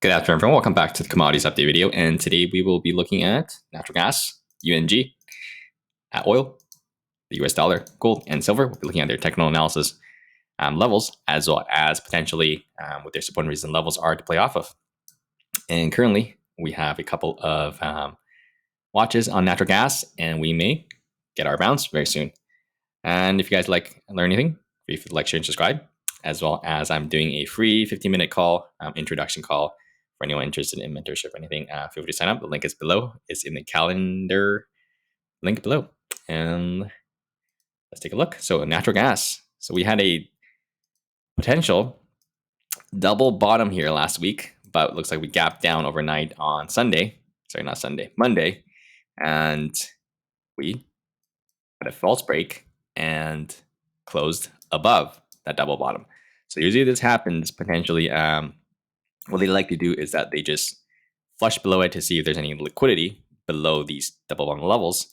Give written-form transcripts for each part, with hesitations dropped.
Good afternoon, everyone. Welcome back to the commodities update video. And today we will be looking at natural gas, UNG, oil, the US dollar, gold, and silver. We'll be looking at their technical analysis levels, as well as potentially what their support and resistance levels are to play off of. And currently, we have a couple of watches on natural gas, and we may get our bounce very soon. And if you guys like learn anything, feel free to like, share, and subscribe, as well as I'm doing a free 15-minute call, introduction call. For anyone interested in mentorship or anything, feel free to sign up. The link is below. It's in the calendar link below. And let's take a look. So natural gas. So we had a potential double bottom here last week, but it looks like we gapped down overnight on Sunday. Sorry, not Sunday, Monday. And we had a false break and closed above that double bottom. So usually this happens potentially. What they like to do is that they just flush below it to see if there's any liquidity below these double bottom levels.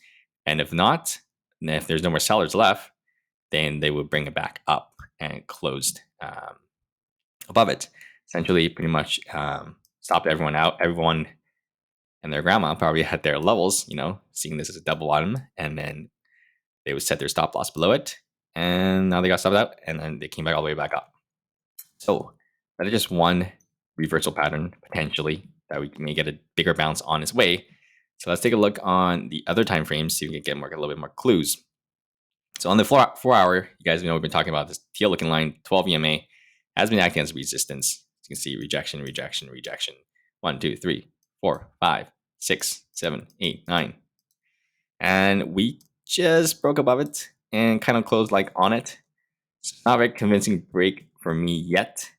And if not, and if there's no more sellers left, then they would bring it back up and closed above it. Essentially, pretty much stopped everyone out. Everyone and their grandma probably had their levels, seeing this as a double bottom, and then they would set their stop loss below it. And now they got stopped out, and then they came back all the way back up. So that is just one reversal pattern potentially that we may get a bigger bounce on its way. So let's take a look on the other time frames, see if we can get a little bit more clues. So on the 4 hour, you guys know we've been talking about this teal looking line, 12 EMA, has been acting as resistance. You can see rejection, rejection, rejection. 1, 2, 3, 4, 5, 6, 7, 8, 9. And we just broke above it and kind of closed like on it. So it's not a very convincing break for me yet,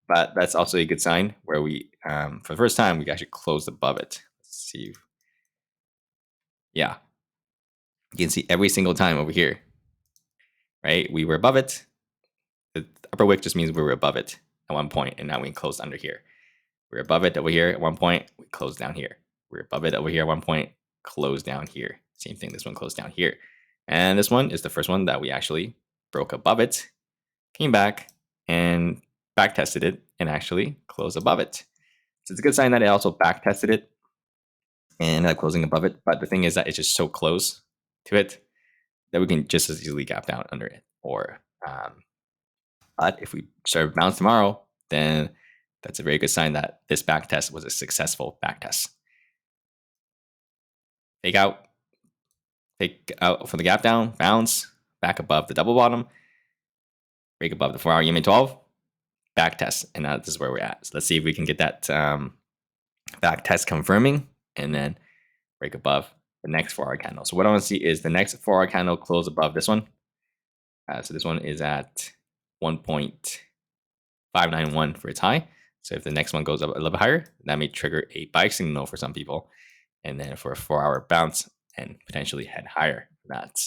but that's also a good sign where we, for the first time, we actually closed above it. Let's see. Yeah. You can see every single time over here, right? We were above it. The upper wick just means we were above it at one point, and now we closed under here. We're above it over here at one point, we closed down here. We're above it over here at one point, closed down here. Same thing, this one closed down here. And this one is the first one that we actually broke above it, came back, and back tested it, and actually closed above it. So it's a good sign that it also back tested it and closing above it. But the thing is that it's just so close to it that we can just as easily gap down under it. But if we start to bounce tomorrow, then that's a very good sign that this back test was a successful back test. Take out from the gap down, bounce, back above the double bottom, break above the 4 hour EMA 12, back test. And this is where we're at. So let's see if we can get that back test confirming and then break above the next 4 hour candle. So what I want to see is the next 4 hour candle close above this one. So this one is at 1.591 for its high. So if the next one goes up a little bit higher, that may trigger a buy signal for some people. And then for a 4 hour bounce and potentially head higher. That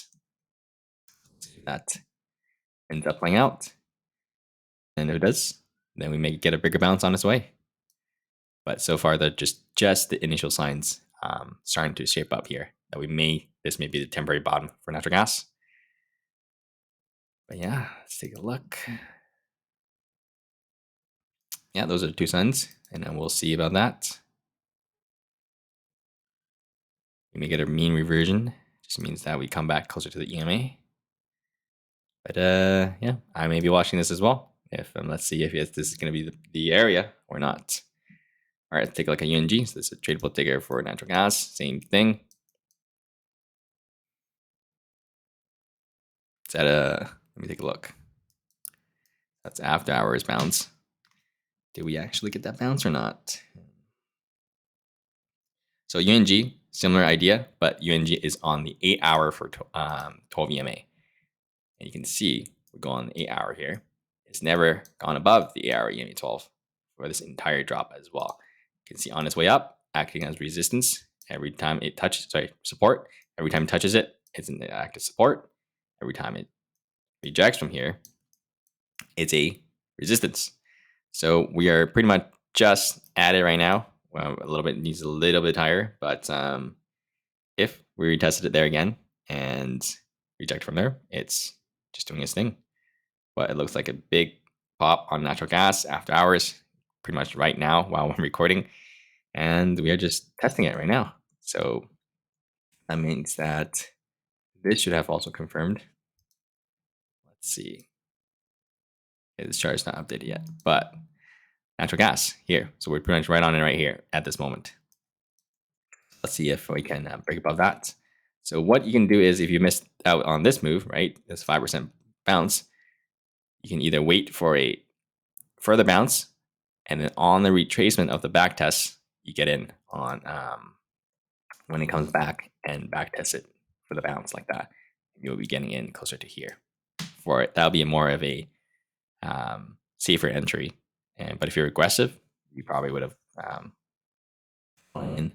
ends up playing out. And if it does, then we may get a bigger bounce on its way. But so far, they're just the initial signs starting to shape up here that this may be the temporary bottom for natural gas. But yeah, let's take a look. Yeah, those are the two signs, and then we'll see about that. We may get a mean reversion, just means that we come back closer to the EMA. But yeah, I may be watching this as well. Let's see if this is going to be the area or not. All right, let's take a look at UNG. So this is a tradable ticker for natural gas. Same thing. It's at let me take a look. That's after hours bounce. Did we actually get that bounce or not? So UNG, similar idea, but UNG is on the 8 hour for 12 EMA. And you can see we go on the 8 hour here. It's never gone above the 8 hour EMA 12 for this entire drop as well. You can see on its way up, acting as resistance. Every time it touches, support. Every time it touches it, it's an active support. Every time it rejects from here, it's a resistance. So we are pretty much just at it right now. Well, needs a little bit higher, but if we retested it there again and reject from there, it's just doing its thing. But it looks like a big pop on natural gas after hours, pretty much right now while I'm recording, and we are just testing it right now. So that means that this should have also confirmed. Let's see. Okay, this chart is not updated yet, but natural gas here. So we're pretty much right on it right here at this moment. Let's see if we can break above that. So what you can do is if you missed out on this move, right, this 5% bounce, you can either wait for a further bounce, and then on the retracement of the back test, you get in on when it comes back and back test it for the bounce like that. You'll be getting in closer to here. For it, that'll be more of a safer entry. But if you're aggressive, you probably would have in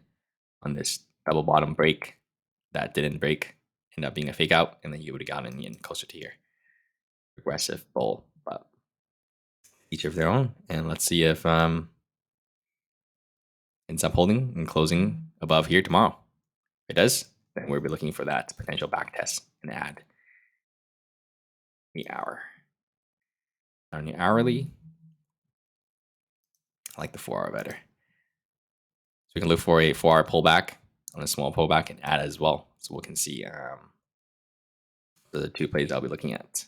on this double bottom break that didn't break, end up being a fake out, and then you would have gotten in closer to here. Aggressive bull, but each of their own. And let's see if ends up holding and closing above here tomorrow. If it does, then we'll be looking for that potential back test and add the hour. On the hourly, I like the 4-hour better. So we can look for a 4-hour pullback on a small pullback and add as well. So we can see the two plays I'll be looking at.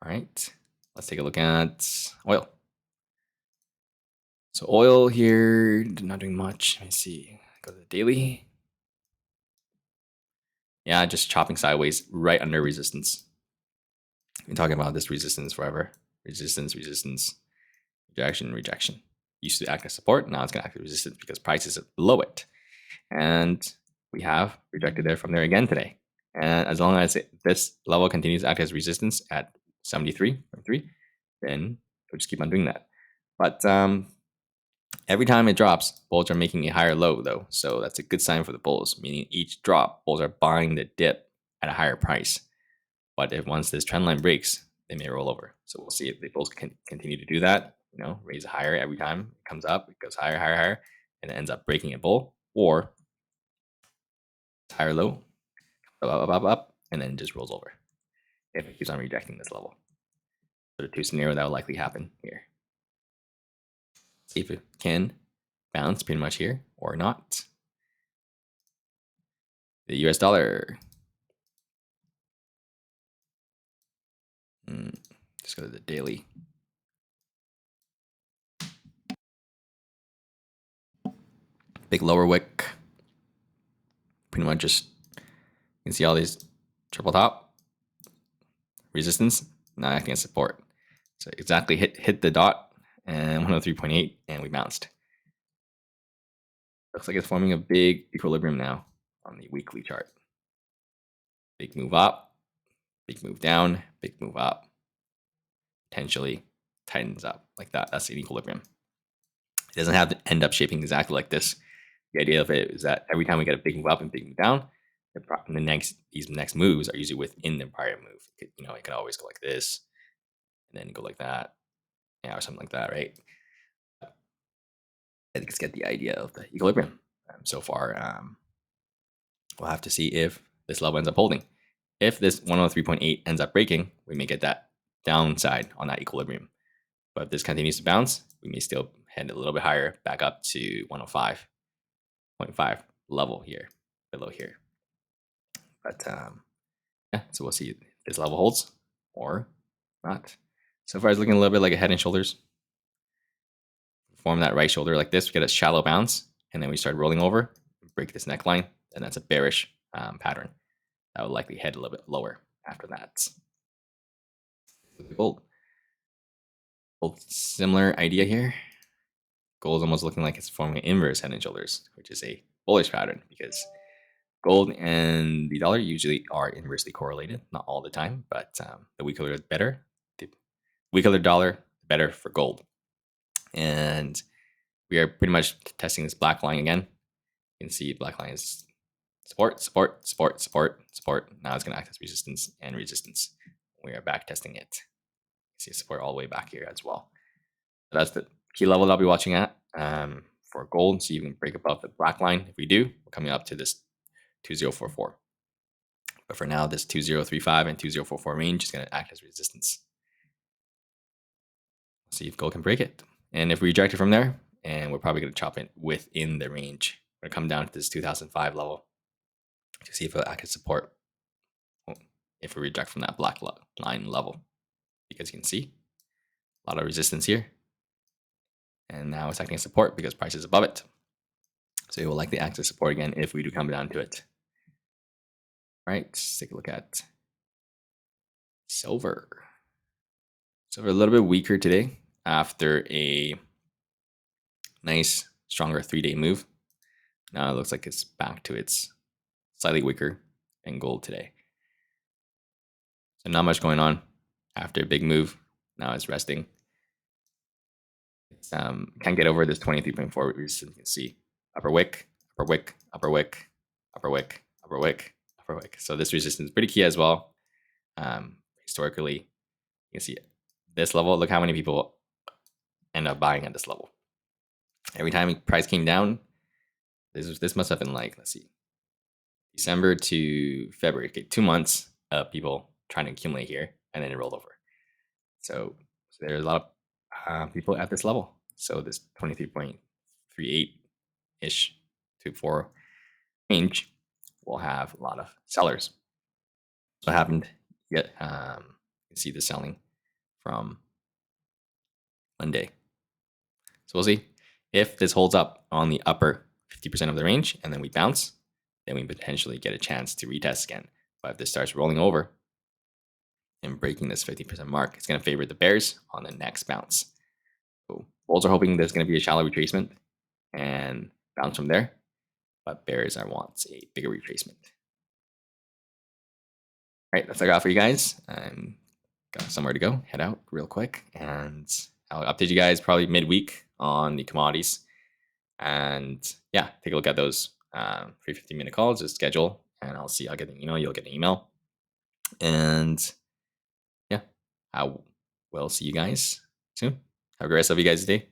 All right, let's take a look at oil. So oil here, not doing much. Let me see. Go to the daily. Yeah, just chopping sideways right under resistance. We've been talking about this resistance forever. Resistance, resistance, rejection, rejection. Used to act as support. Now it's going to act as resistance because price is below it. And we have rejected there from there again today. And as long as this level continues to act as resistance at 73.3, then we'll just keep on doing that. But every time it drops, bulls are making a higher low though. So that's a good sign for the bulls, meaning each drop, bulls are buying the dip at a higher price. But if once this trend line breaks, they may roll over. So we'll see if the bulls can continue to do that, raise higher every time it comes up, it goes higher, higher, higher, and it ends up breaking a bull, or higher low, up, and then just rolls over if it keeps on rejecting this level. So the two scenarios that will likely happen here. See if it can bounce pretty much here or not. The US dollar. Just go to the daily. Big lower wick. Pretty much just, you can see all these triple top. Resistance, not acting as support. So exactly hit the dot and 103.8, and we bounced. Looks like it's forming a big equilibrium now on the weekly chart. Big move up, big move down, big move up. Potentially tightens up like that. That's an equilibrium. It doesn't have to end up shaping exactly like this. The idea of it is that every time we get a big move up and big move down, these next moves are usually within the prior move. It could always go like this, and then go like that, or something like that, right? I think it's get the idea of the equilibrium. So far, we'll have to see if this level ends up holding. If this 103.8 ends up breaking, we may get that downside on that equilibrium. But if this continues to bounce, we may still head a little bit higher, back up to 105.5 level here, below here. But yeah, so we'll see if this level holds or not. So far, it's looking a little bit like a head and shoulders. Form that right shoulder like this, we get a shallow bounce, and then we start rolling over, break this neckline, and that's a bearish pattern. That will likely head a little bit lower after that. Gold. Similar idea here. Gold is almost looking like it's forming an inverse head and shoulders, which is a bullish pattern because gold and the dollar usually are inversely correlated. Not all the time, but the weaker the better. The weaker the dollar, the better for gold. And we are pretty much testing this black line again. You can see black line is support, support, support, support, support. Now it's going to act as resistance and resistance. We are back testing it. You see support all the way back here as well. So that's the key level that I'll be watching at for gold. So you can break above the black line. If we do, we're coming up to this 2044. But for now, this 2035 and 2044 range is going to act as resistance. See if gold can break it. And if we reject it from there, and we're probably going to chop it within the range. We're going to come down to this 2005 level to see if it can support if we reject from that black line level. Because you can see a lot of resistance here. And now it's acting as support because price is above it. So it will likely act as support again if we do come down to it. All right, let's take a look at silver. Silver a little bit weaker today after a nice, stronger 3-day move. Now it looks like it's back to its slightly weaker than gold today. So not much going on after a big move. Now it's resting. It's, can't get over this 23.4 resistance. You can see upper wick, upper wick, upper wick, upper wick, upper wick, upper wick. So this resistance is pretty key as well. Historically, you can see this level. Look how many people end up buying at this level. Every time price came down, this must have been like, let's see, December to February. Okay, 2 months of people trying to accumulate here, and then it rolled over. So there's a lot of people at this level. So this 23.38-ish to 4 range will have a lot of sellers. What happened yet? You can see the selling from Monday. So we'll see if this holds up on the upper 50% of the range, and then we bounce, then we potentially get a chance to retest again. But if this starts rolling over and breaking this 50% mark, it's going to favor the bears on the next bounce. So bulls are hoping there's going to be a shallow retracement and bounce from there, but bears want a bigger retracement. All right, that's all I got for you guys. I'm got somewhere to go, head out real quick, and I'll update you guys probably midweek on the commodities. And yeah, take a look at those free 15-minute calls, just schedule, and I'll get an email. You'll get an email. And yeah, I will see you guys soon. Have a great rest of you guys' day.